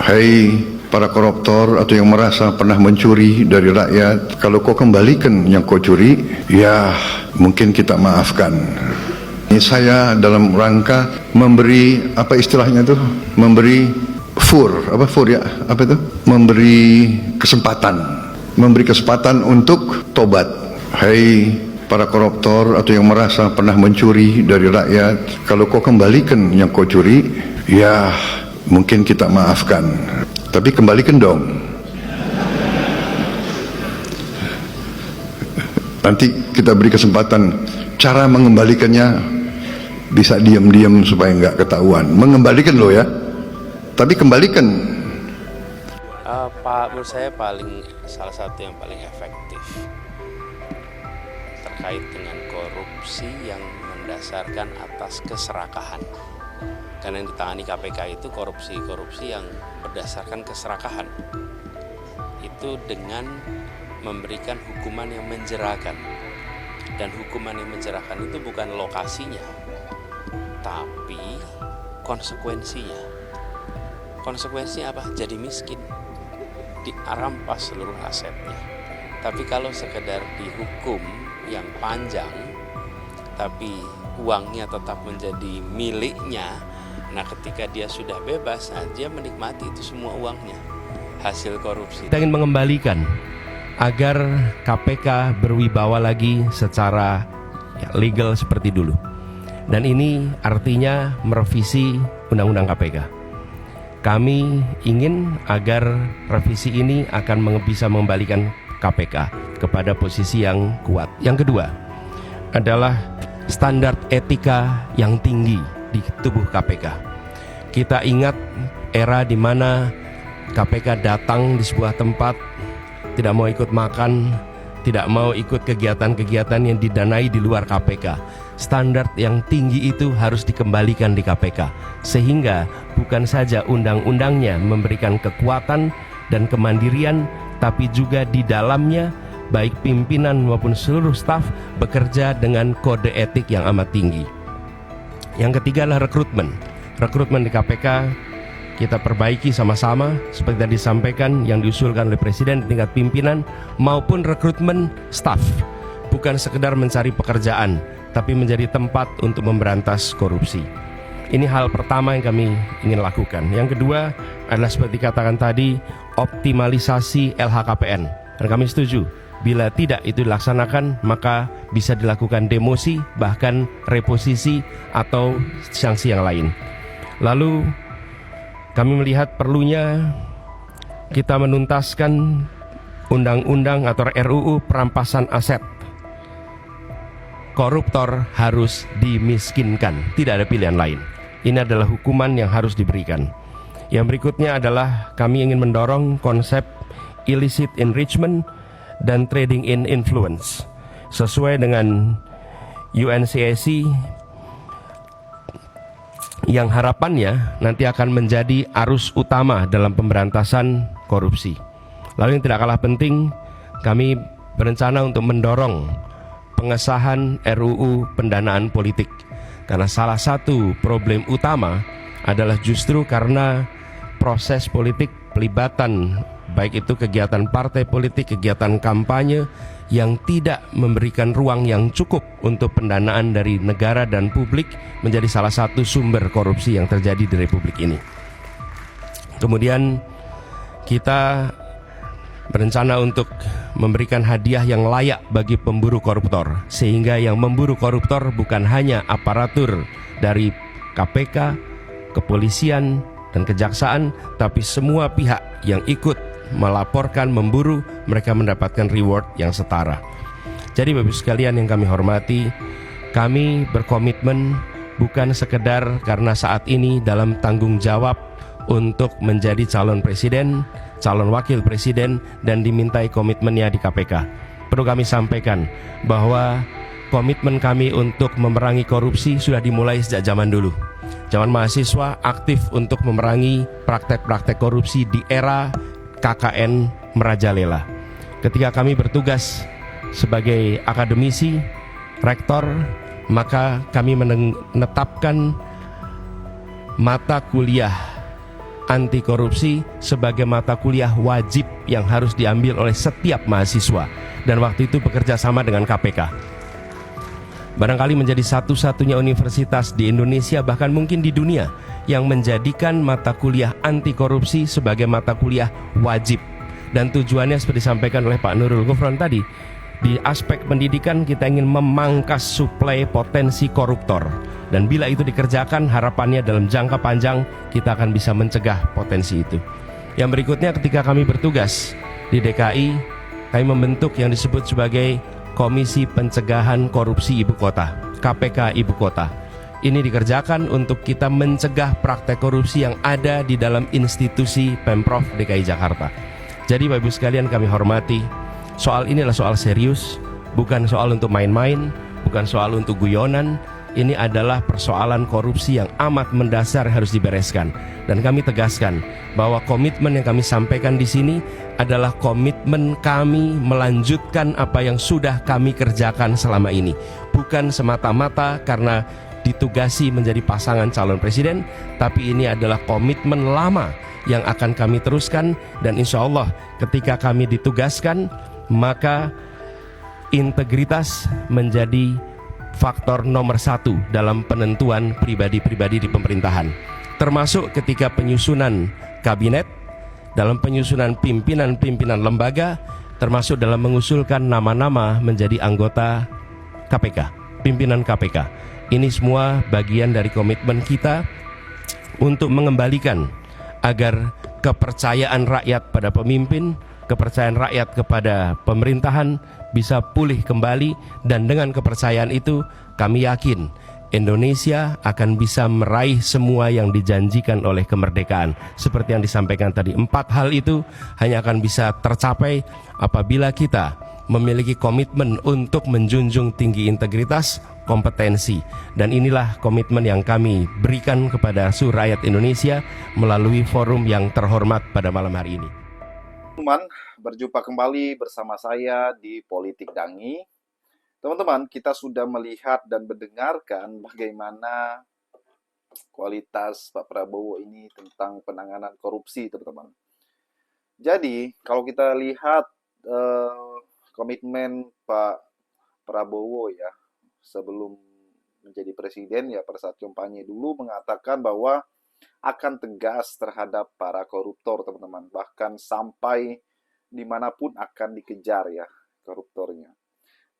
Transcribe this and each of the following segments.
Hai para koruptor atau yang merasa pernah mencuri dari rakyat, kalau kau kembalikan yang kau curi, ya mungkin kita maafkan. Ini saya dalam rangka memberi, apa istilahnya tuh, memberi memberi kesempatan untuk tobat. Hai para koruptor atau yang merasa pernah mencuri dari rakyat, kalau kau kembalikan yang kau curi, ya mungkin kita maafkan, tapi kembalikan dong. Nanti kita beri kesempatan. Cara mengembalikannya bisa diam-diam supaya nggak ketahuan. Mengembalikan loh ya, tapi kembalikan. Pak, menurut saya salah satu yang paling efektif terkait dengan korupsi yang mendasarkan atas keserakahan. Karena yang ditangani KPK itu korupsi yang berdasarkan keserakahan. Itu dengan memberikan hukuman yang menjerakan. Dan hukuman yang menjerakan itu bukan lokasinya, tapi konsekuensinya. Konsekuensinya apa? Jadi miskin, dirampas seluruh asetnya. Tapi kalau sekedar dihukum yang panjang, tapi uangnya tetap menjadi miliknya, nah ketika dia sudah bebas, nah dia menikmati itu semua uangnya, hasil korupsi. Kita ingin mengembalikan agar KPK berwibawa lagi secara legal seperti dulu. Dan ini artinya merevisi Undang-Undang KPK. Kami ingin agar revisi ini akan bisa mengembalikan KPK kepada posisi yang kuat. Yang kedua adalah standar etika yang tinggi di tubuh KPK. Kita ingat era di mana KPK datang di sebuah tempat, tidak mau ikut makan, tidak mau ikut kegiatan-kegiatan yang didanai di luar KPK. Standar yang tinggi itu harus dikembalikan di KPK, sehingga bukan saja undang-undangnya memberikan kekuatan dan kemandirian, tapi juga di dalamnya baik pimpinan maupun seluruh staf bekerja dengan kode etik yang amat tinggi. Yang ketiga adalah rekrutmen di KPK. Kita perbaiki sama-sama seperti tadi disampaikan yang diusulkan oleh Presiden di tingkat pimpinan maupun rekrutmen staf, bukan sekedar mencari pekerjaan, tapi menjadi tempat untuk memberantas korupsi. Ini hal pertama yang kami ingin lakukan. Yang kedua adalah seperti katakan tadi, optimalisasi LHKPN. Dan kami setuju, bila tidak itu dilaksanakan, maka bisa dilakukan demosi, bahkan reposisi atau sanksi yang lain. Lalu kami melihat perlunya kita menuntaskan undang-undang atau RUU perampasan aset. Koruptor harus dimiskinkan, tidak ada pilihan lain. Ini adalah hukuman yang harus diberikan. Yang berikutnya adalah kami ingin mendorong konsep illicit enrichment dan trading in influence sesuai dengan UNCAC yang harapannya nanti akan menjadi arus utama dalam pemberantasan korupsi. Lalu yang tidak kalah penting, kami berencana untuk mendorong pengesahan RUU pendanaan politik, karena salah satu problem utama adalah justru karena proses politik, pelibatan baik itu kegiatan partai politik, kegiatan kampanye yang tidak memberikan ruang yang cukup untuk pendanaan dari negara dan publik menjadi salah satu sumber korupsi yang terjadi di Republik ini. Kemudian kita berencana untuk memberikan hadiah yang layak bagi pemburu koruptor, sehingga yang memburu koruptor bukan hanya aparatur dari KPK, kepolisian, dan kejaksaan, tapi semua pihak yang ikut melaporkan, memburu, mereka mendapatkan reward yang setara. Jadi Bapak sekalian yang kami hormati, kami berkomitmen bukan sekedar karena saat ini dalam tanggung jawab untuk menjadi calon presiden, calon wakil presiden, dan dimintai komitmennya di KPK. Perlu kami sampaikan bahwa komitmen kami untuk memerangi korupsi sudah dimulai sejak zaman dulu. Zaman mahasiswa aktif untuk memerangi praktek-praktek korupsi di era KKN merajalela. Ketika kami bertugas sebagai akademisi, rektor, maka kami menetapkan mata kuliah anti korupsi sebagai mata kuliah wajib yang harus diambil oleh setiap mahasiswa, dan waktu itu bekerja sama dengan KPK. Barangkali menjadi satu-satunya universitas di Indonesia, bahkan mungkin di dunia, yang menjadikan mata kuliah anti korupsi sebagai mata kuliah wajib. Dan tujuannya seperti disampaikan oleh Pak Nurul Gufron tadi, di aspek pendidikan kita ingin memangkas suplai potensi koruptor. Dan bila itu dikerjakan, harapannya dalam jangka panjang kita akan bisa mencegah potensi itu. Yang berikutnya, ketika kami bertugas di DKI, kami membentuk yang disebut sebagai Komisi Pencegahan Korupsi Ibu Kota, KPK Ibu Kota. Ini dikerjakan untuk kita mencegah praktek korupsi yang ada di dalam institusi Pemprov DKI Jakarta. Jadi Bapak Ibu sekalian kami hormati, soal ini adalah soal serius, bukan soal untuk main-main, bukan soal untuk guyonan. Ini adalah persoalan korupsi yang amat mendasar harus dibereskan. Dan kami tegaskan bahwa komitmen yang kami sampaikan di sini adalah komitmen kami melanjutkan apa yang sudah kami kerjakan selama ini. Bukan semata-mata karena ditugasi menjadi pasangan calon presiden, tapi ini adalah komitmen lama yang akan kami teruskan. Dan insya Allah ketika kami ditugaskan, maka integritas menjadi faktor nomor satu dalam penentuan pribadi-pribadi di pemerintahan, termasuk ketika penyusunan kabinet, dalam penyusunan pimpinan-pimpinan lembaga, termasuk dalam mengusulkan nama-nama menjadi anggota KPK, pimpinan KPK. Ini semua bagian dari komitmen kita untuk mengembalikan agar kepercayaan rakyat pada pemimpin, kepercayaan rakyat kepada pemerintahan bisa pulih kembali. Dan dengan kepercayaan itu kami yakin Indonesia akan bisa meraih semua yang dijanjikan oleh kemerdekaan. Seperti yang disampaikan tadi, 4 hal itu hanya akan bisa tercapai apabila kita memiliki komitmen untuk menjunjung tinggi integritas, kompetensi. Dan inilah komitmen yang kami berikan kepada seluruh rakyat Indonesia melalui forum yang terhormat pada malam hari ini. Teman-teman, berjumpa kembali bersama saya di Politik Dangi. Teman-teman, kita sudah melihat dan mendengarkan bagaimana kualitas Pak Prabowo ini tentang penanganan korupsi, teman-teman. Jadi, kalau kita lihat komitmen Pak Prabowo ya, sebelum menjadi presiden ya, pada saat kampanye dulu mengatakan bahwa akan tegas terhadap para koruptor, teman-teman. Bahkan sampai dimanapun akan dikejar ya koruptornya.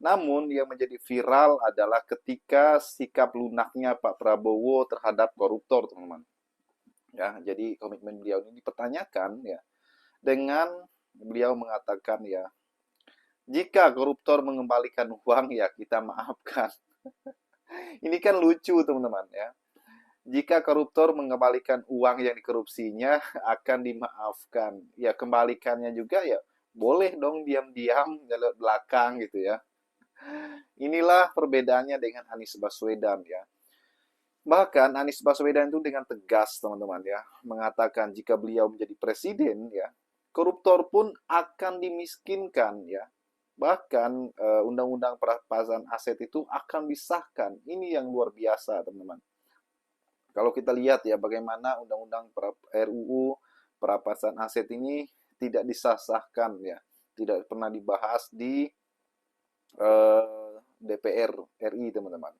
Namun yang menjadi viral adalah ketika sikap lunaknya Pak Prabowo terhadap koruptor, teman-teman. Ya, jadi komitmen beliau ini dipertanyakan ya dengan beliau mengatakan ya, jika koruptor mengembalikan uang ya kita maafkan. Ini kan lucu, teman-teman ya. Jika koruptor mengembalikan uang yang dikorupsinya akan dimaafkan. Ya kembalikannya juga ya boleh dong diam-diam lewat belakang gitu ya. Inilah perbedaannya dengan Anies Baswedan ya. Bahkan Anies Baswedan itu dengan tegas, teman-teman ya, mengatakan jika beliau menjadi presiden ya, koruptor pun akan dimiskinkan ya. Bahkan undang-undang perampasan aset itu akan disahkan. Ini yang luar biasa, teman-teman. Kalau kita lihat ya bagaimana undang-undang RUU perampasan aset ini tidak disahkan ya, tidak pernah dibahas di DPR RI, teman-teman.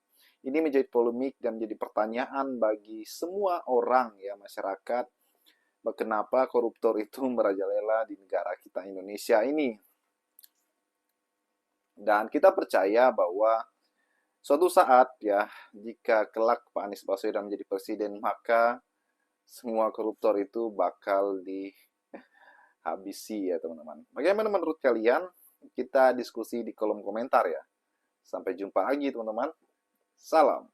Ini menjadi polemik dan menjadi pertanyaan bagi semua orang ya masyarakat, kenapa koruptor itu merajalela di negara kita Indonesia ini. Dan kita percaya bahwa suatu saat ya, jika kelak Pak Anies Baswedan menjadi presiden, maka semua koruptor itu bakal dihabisi ya, teman-teman. Bagaimana menurut kalian? Kita diskusi di kolom komentar ya. Sampai jumpa lagi, teman-teman. Salam.